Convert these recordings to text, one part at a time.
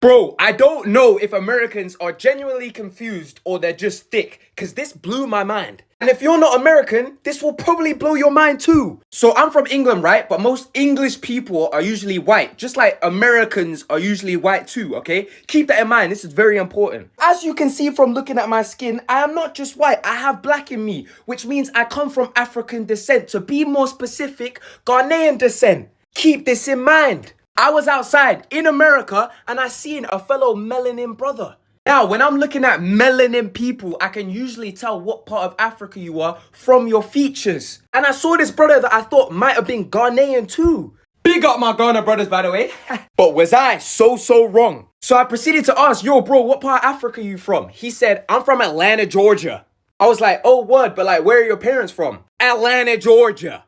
Bro, I don't know if Americans are genuinely confused or they're just thick, because this blew my mind. And if you're not American, this will probably blow your mind too. So I'm from England, right? But most English people are usually white, just like Americans are usually white too, okay? Keep that in mind, this is very important. As you can see from looking at my skin, I am not just white, I have black in me, which means I come from African descent. To be more specific, Ghanaian descent. Keep this in mind. I was outside in America and I seen a fellow melanin brother. Now, when I'm looking at melanin people, I can usually tell what part of Africa you are from your features. And I saw this brother that I thought might have been Ghanaian too. Big up my Ghana brothers, by the way. But was I so wrong? So I proceeded to ask, yo bro, what part of Africa are you from? He said, I'm from Atlanta, Georgia. I was like, oh word, but like, where are your parents from? Atlanta, Georgia.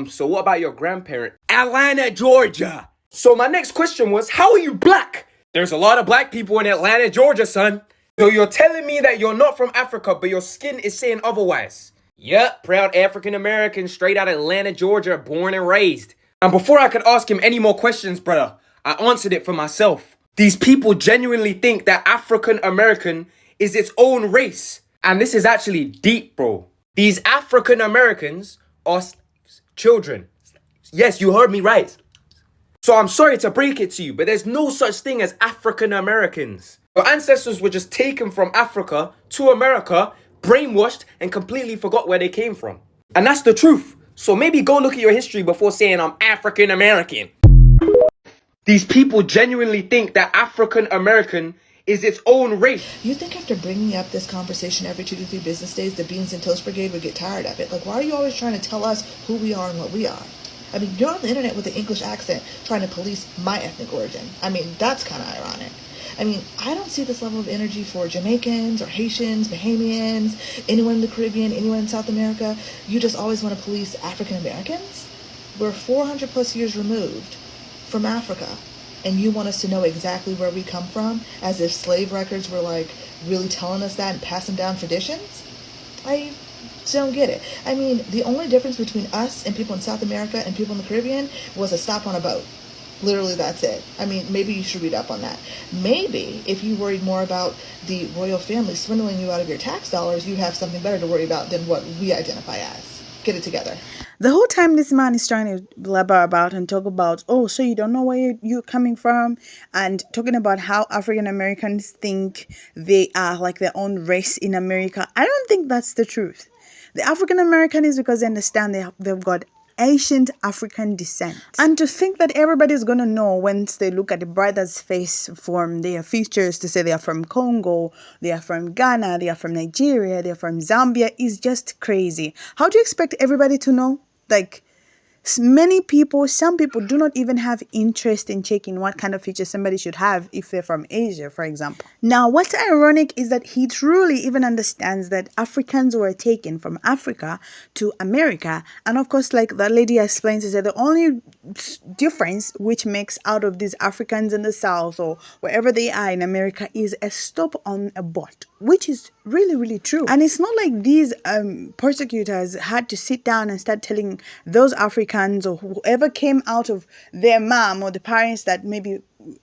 So what about your grandparent? Atlanta, Georgia. So my next question was, how are you black? There's a lot of black people in Atlanta, Georgia, son. So you're telling me that you're not from Africa, but your skin is saying otherwise? Yep, proud African American, straight out of Atlanta, Georgia, born and raised. And before I could ask him any more questions, brother, I answered it for myself. These people genuinely think that African American is its own race. And this is actually deep, bro. These African Americans are children. Yes, you heard me right. So I'm sorry to break it to you, but there's no such thing as African Americans. Your ancestors were just taken from Africa to America, brainwashed, and completely forgot where they came from. And that's the truth. So maybe go look at your history before saying I'm African American. These people genuinely think that African American is its own race. You think after bringing up this conversation every 2 to 3 business days, the Beans and Toast Brigade would get tired of it? Like, why are you always trying to tell us who we are and what we are? I mean, you're on the internet with an English accent trying to police my ethnic origin. I mean, that's kind of ironic. I mean, I don't see this level of energy for Jamaicans or Haitians, Bahamians, anyone in the Caribbean, anyone in South America. You just always want to police African Americans? We're 400 plus years removed from Africa, and you want us to know exactly where we come from, as if slave records were like really telling us that and passing down traditions? I don't get it. I mean, the only difference between us and people in South America and people in the Caribbean was a stop on a boat. Literally, that's it. I mean, maybe you should read up on that. Maybe if you worried more about the royal family swindling you out of your tax dollars, you'd have something better to worry about than what we identify as. Get it together. The whole time this man is trying to blabber about and talk about, oh, so you don't know where you're coming from, and talking about how African Americans think they are like their own race in America. I don't think that's the truth. The African American is because they understand they've got ancient African descent. And to think that everybody's going to know once they look at the brother's face from their features to say they are from Congo, they are from Ghana, they are from Nigeria, they are from Zambia is just crazy. How do you expect everybody to know? Like, many people, some people do not even have interest in checking what kind of features somebody should have if they're from Asia, for example. Now, what's ironic is that he truly even understands that Africans were taken from Africa to America. And of course, like that lady explains, is that the only difference which makes out of these Africans in the South or wherever they are in America is a stop on a boat, which is really true. And it's not like these persecutors had to sit down and start telling those Africans or whoever came out of their mom or the parents that maybe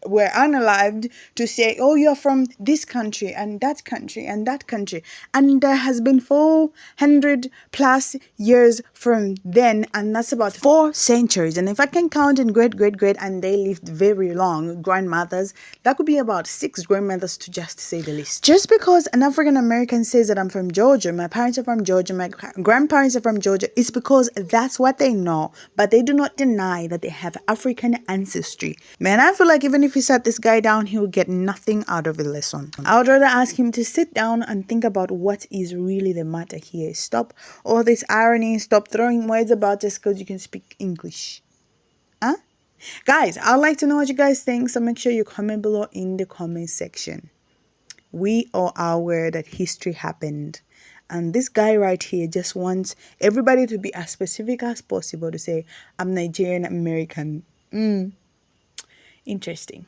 were unalived to say, oh, you're from this country and that country and that country. And there has been 400 plus years from then, and that's about 4 centuries. And if I can count in great, and they lived very long, grandmothers, that could be about 6 grandmothers to just say the least. Just because an African American says that I'm from Georgia, my parents are from Georgia, my grandparents are from Georgia, it's because that's what they know, but they do not deny that they have African ancestry. Man, I feel like even if he sat this guy down, he would get nothing out of the lesson. I would rather ask him to sit down and think about what is really the matter here. Stop all this irony. Stop throwing words about just because you can speak English. Huh? Guys, I'd like to know what you guys think, so make sure you comment below in the comment section. We are aware that history happened. And this guy right here just wants everybody to be as specific as possible to say, I'm Nigerian American. Interesting.